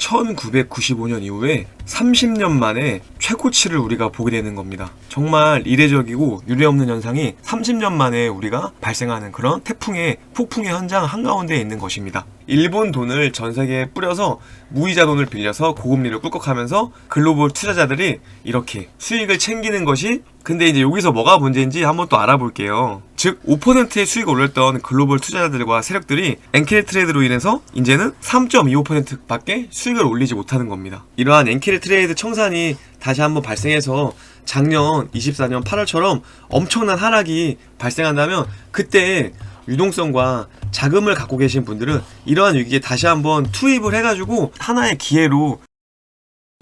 1995년 이후에 30년 만에 최고치를 우리가 보게 되는 겁니다. 정말 이례적이고 유례없는 현상이 30년 만에 우리가 발생하는 그런 폭풍의 현장 한가운데에 있는 것입니다. 일본 돈을 전 세계에 뿌려서 무이자 돈을 빌려서 고금리를 꿀꺽하면서 글로벌 투자자들이 이렇게 수익을 챙기는 것이, 근데 이제 여기서 뭐가 문제인지 한번 또 알아볼게요. 즉 5%의 수익을 올렸던 글로벌 투자자들과 세력들이 엔케리 트레이드로 인해서 이제는 3.25%밖에 수익을 올리지 못하는 겁니다. 이러한 엔케리 트레이드 청산이 다시 한번 발생해서 작년 24년 8월처럼 엄청난 하락이 발생한다면, 그때 유동성과 자금을 갖고 계신 분들은 이러한 위기에 다시 한번 투입을 해가지고 하나의 기회로.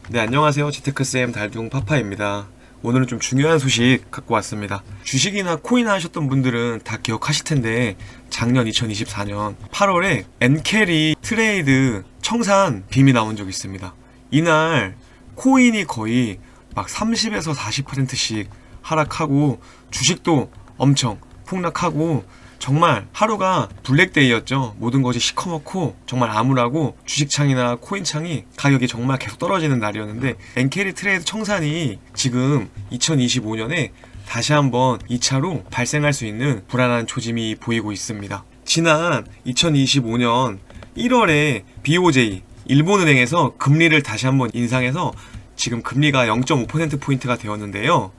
네, 안녕하세요. 재테크쌤 달둥 파파입니다. 오늘은 좀 중요한 소식 갖고 왔습니다. 주식이나 코인 하셨던 분들은 다 기억하실 텐데, 작년 2024년 8월에 엔캐리 트레이드 청산 빔이 나온 적이 있습니다. 이날 코인이 거의 막 30에서 40%씩 하락하고 주식도 엄청 폭락하고, 정말 하루가 블랙데이였죠. 모든 것이 시커멓고 정말 암울하고 주식창이나 코인창이 가격이 정말 계속 떨어지는 날이었는데, 엔캐리 트레이드 청산이 지금 2025년에 다시 한번 2차로 발생할 수 있는 불안한 조짐이 보이고 있습니다. 지난 2025년 1월에 BOJ 일본은행에서 금리를 다시 한번 인상해서 지금 금리가 0.5%포인트가 되었는데요.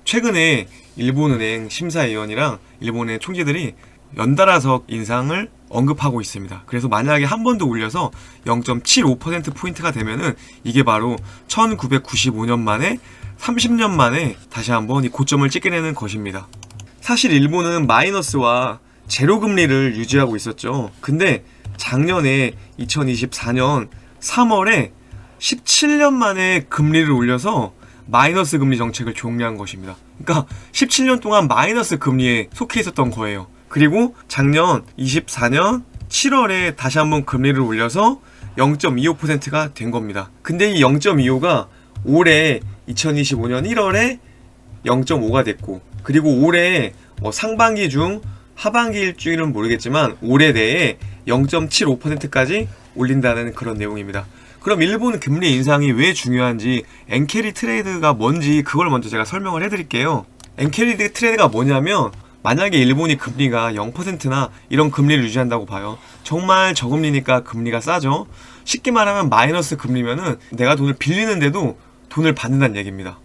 최근에 일본은행 심사위원이랑 일본의 총재들이 연달아서 인상을 언급하고 있습니다. 그래서 만약에 한 번 더 올려서 0.75%포인트가 되면은 이게 바로 1995년 만에 30년 만에 다시 한번 이 고점을 찍게 되는 것입니다. 사실 일본은 마이너스와 제로 금리를 유지하고 있었죠. 근데 작년에 2024년 3월에 17년 만에 금리를 올려서 마이너스 금리 정책을 종료한 것입니다. 그러니까 17년 동안 마이너스 금리에 속해 있었던 거예요. 그리고 작년 24년 7월에 다시 한번 금리를 올려서 0.25%가 된 겁니다. 근데 이 0.25가 올해 2025년 1월에 0.5가 됐고, 그리고 올해 상반기 중 하반기일 줄은 모르겠지만 올해 내에 0.75%까지 올린다는 그런 내용입니다. 그럼 일본 금리 인상이 왜 중요한지, 엔캐리 트레이드가 뭔지 그걸 먼저 제가 설명을 해드릴게요. 엔캐리 트레이드가 뭐냐면, 만약에 일본이 금리가 0%나 이런 금리를 유지한다고 봐요. 정말 저금리니까 금리가 싸죠. 쉽게 말하면 마이너스 금리면은 내가 돈을 빌리는데도 돈을 받는다는 얘기입니다.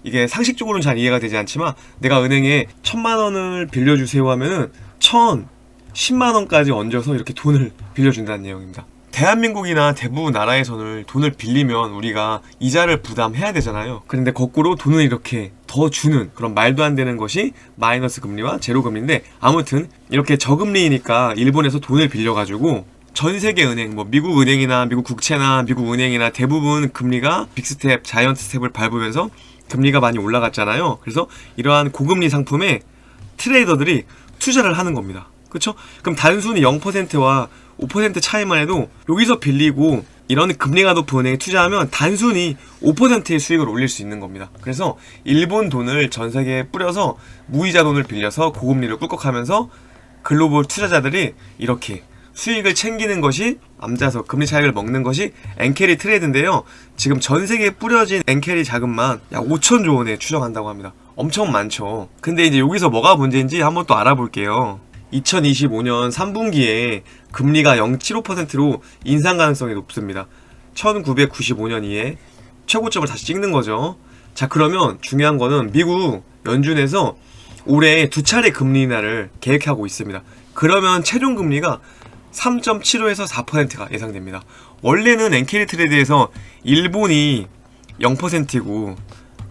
이게 상식적으로는 잘 이해가 되지 않지만, 내가 은행에 1,000만 원을 빌려주세요 하면은 10만 원까지 얹어서 이렇게 돈을 빌려준다는 내용입니다. 대한민국이나 대부분 나라에서는 돈을 빌리면 우리가 이자를 부담해야 되잖아요. 그런데 거꾸로 돈을 이렇게 더 주는 그런 말도 안 되는 것이 마이너스 금리와 제로 금리인데, 아무튼 이렇게 저금리니까 일본에서 돈을 빌려가지고 전 세계 은행, 미국 은행이나 미국 국채나 미국 은행이나 대부분 금리가 빅스텝, 자이언트 스텝을 밟으면서 금리가 많이 올라갔잖아요. 그래서 이러한 고금리 상품에 트레이더들이 투자를 하는 겁니다. 그렇죠? 그럼 단순히 0%와 5% 차이만 해도 여기서 빌리고 이런 금리가 높은 은행에 투자하면 단순히 5%의 수익을 올릴 수 있는 겁니다. 그래서 일본 돈을 전 세계에 뿌려서 무이자 돈을 빌려서 고금리를 꿀꺽하면서 글로벌 투자자들이 이렇게 수익을 챙기는 것이, 앉아서 금리 차익을 먹는 것이 엔캐리 트레이드인데요. 지금 전 세계에 뿌려진 엔캐리 자금만 약 5천조 원에 추정한다고 합니다. 엄청 많죠. 근데 이제 여기서 뭐가 문제인지 한번 또 알아볼게요. 2025년 3분기에 금리가 0.75%로 인상 가능성이 높습니다. 1995년 이에 최고점을 다시 찍는 거죠. 자, 그러면 중요한 거는 미국 연준에서 올해 2차례 금리 인하를 계획하고 있습니다. 그러면 최종 금리가 3.75에서 4%가 예상됩니다. 원래는 엔캐리 트레이드에서 일본이 0%고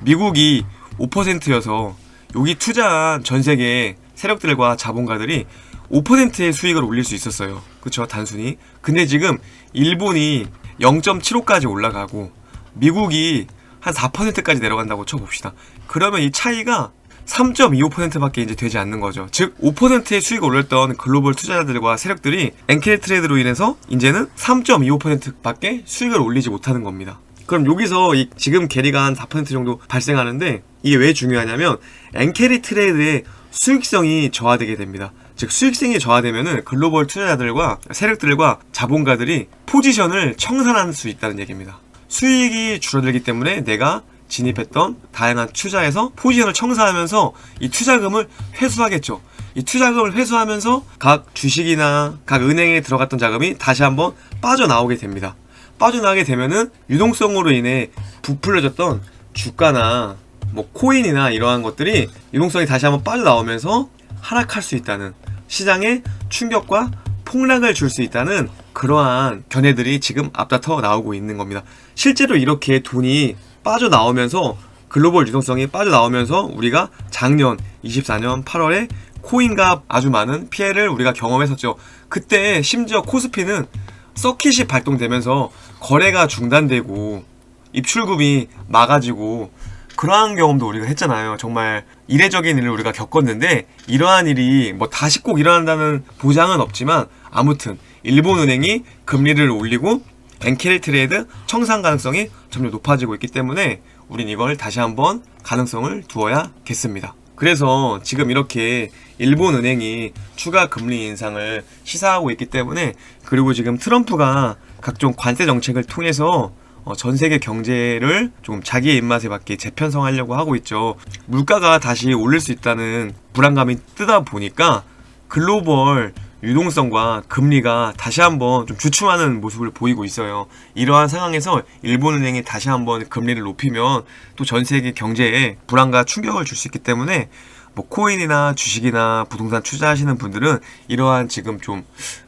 미국이 5%여서 여기 투자한 전 세계 세력들과 자본가들이 5%의 수익을 올릴 수 있었어요. 그쵸? 단순히. 근데 지금 일본이 0.75까지 올라가고 미국이 한 4%까지 내려간다고 쳐봅시다. 그러면 이 차이가 3.25%밖에 이제 되지 않는 거죠. 즉 5%의 수익을 올렸던 글로벌 투자자들과 세력들이 엔캐리 트레이드로 인해서 이제는 3.25%밖에 수익을 올리지 못하는 겁니다. 그럼 여기서 지금 캐리가 한 4% 정도 발생하는데, 이게 왜 중요하냐면 엔캐리 트레이드의 수익성이 저하되게 됩니다. 즉 수익성이 저하되면은 글로벌 투자자들과 세력들과 자본가들이 포지션을 청산할 수 있다는 얘기입니다. 수익이 줄어들기 때문에 내가 진입했던 다양한 투자에서 포지션을 청산하면서 이 투자금을 회수하겠죠. 이 투자금을 회수하면서 각 주식이나 각 은행에 들어갔던 자금이 다시 한번 빠져나오게 됩니다. 빠져나오게 되면은 유동성으로 인해 부풀려졌던 주가나 뭐 코인이나 이러한 것들이 유동성이 다시 한번 빠져나오면서 하락할 수 있다는, 시장에 충격과 폭락을 줄 수 있다는 그러한 견해들이 지금 앞다퉈 나오고 있는 겁니다. 실제로 이렇게 돈이 빠져나오면서, 글로벌 유동성이 빠져나오면서 우리가 작년 24년 8월에 코인과 아주 많은 피해를 우리가 경험했었죠. 그때 심지어 코스피는 서킷이 발동되면서 거래가 중단되고 입출금이 막아지고 그러한 경험도 우리가 했잖아요. 정말 이례적인 일을 우리가 겪었는데, 이러한 일이 뭐 다시 꼭 일어난다는 보장은 없지만 아무튼 일본은행이 금리를 올리고 엔케리 트레이드 청산 가능성이 점점 높아지고 있기 때문에 우린 이걸 다시 한번 가능성을 두어야겠습니다. 그래서 지금 이렇게 일본은행이 추가 금리 인상을 시사하고 있기 때문에, 그리고 지금 트럼프가 각종 관세 정책을 통해서 전 세계 경제를 좀 자기의 입맛에 맞게 재편성하려고 하고 있죠. 물가가 다시 오를 수 있다는 불안감이 뜨다 보니까 글로벌 유동성과 금리가 다시 한번 좀 주춤하는 모습을 보이고 있어요. 이러한 상황에서 일본은행이 다시 한번 금리를 높이면 또 전 세계 경제에 불안과 충격을 줄 수 있기 때문에 뭐 코인이나 주식이나 부동산 투자하시는 분들은 이러한 지금 좀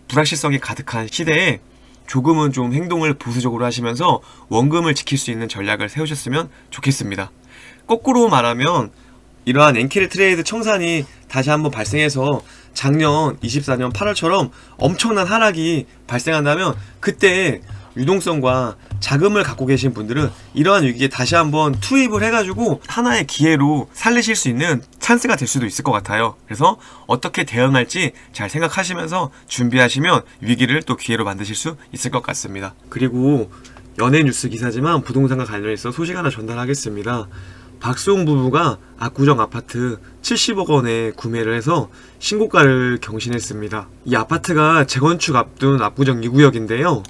불확실성이 가득한 시대에 조금은 좀 행동을 보수적으로 하시면서 원금을 지킬 수 있는 전략을 세우셨으면 좋겠습니다. 거꾸로 말하면 이러한 엔케리 트레이드 청산이 다시 한번 발생해서 작년 24년 8월처럼 엄청난 하락이 발생한다면, 그때 유동성과 자금을 갖고 계신 분들은 이러한 위기에 다시 한번 투입을 해가지고 하나의 기회로 살리실 수 있는 찬스가 될 수도 있을 것 같아요. 그래서 어떻게 대응할지 잘 생각하시면서 준비하시면 위기를 또 기회로 만드실 수 있을 것 같습니다. 그리고 연예 뉴스 기사지만 부동산과 관련해서 소식 하나 전달하겠습니다. 박수홍 부부가 압구정 아파트 70억 원에 구매를 해서 신고가를 경신했습니다. 이 아파트가 재건축 앞둔 압구정 2구역인데요.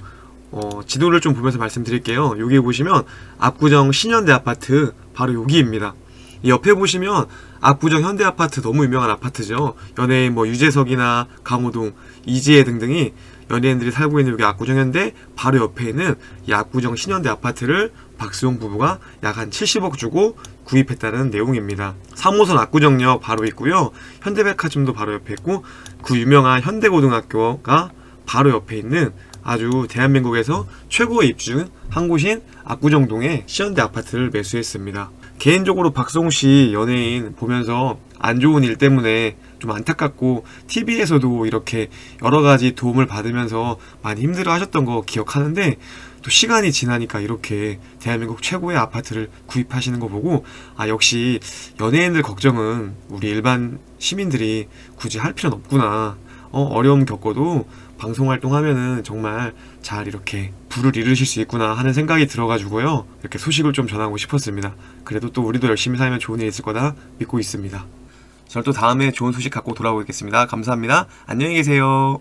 지도를 좀 보면서 말씀드릴게요. 여기 보시면 압구정 신현대 아파트 바로 여기입니다. 이 옆에 보시면 압구정 현대 아파트, 너무 유명한 아파트죠. 연예인 뭐 유재석이나 강호동, 이지혜 등등이 연예인들이 살고 있는 여기 압구정 현대 바로 옆에 있는 이 압구정 신현대 아파트를 박수홍 부부가 약 한 70억 주고 구입했다는 내용입니다. 3호선 압구정역 바로 있고요. 현대백화점도 바로 옆에 있고, 그 유명한 현대고등학교가 바로 옆에 있는 아주 대한민국에서 최고의 입주인 한 곳인 압구정동의 시현대 아파트를 매수했습니다. 개인적으로 박수홍 씨 연예인 보면서 안 좋은 일 때문에 좀 안타깝고 TV에서도 이렇게 여러 가지 도움을 받으면서 많이 힘들어 하셨던 거 기억하는데, 또 시간이 지나니까 이렇게 대한민국 최고의 아파트를 구입하시는 거 보고, 아, 역시 연예인들 걱정은 우리 일반 시민들이 굳이 할 필요는 없구나. 어려움 겪어도 방송활동하면은 정말 잘 이렇게 부를 이루실 수 있구나 하는 생각이 들어가지고요. 이렇게 소식을 좀 전하고 싶었습니다. 그래도 또 우리도 열심히 살면 좋은 일 있을 거다 믿고 있습니다. 저는 또 다음에 좋은 소식 갖고 돌아오겠습니다. 감사합니다. 안녕히 계세요.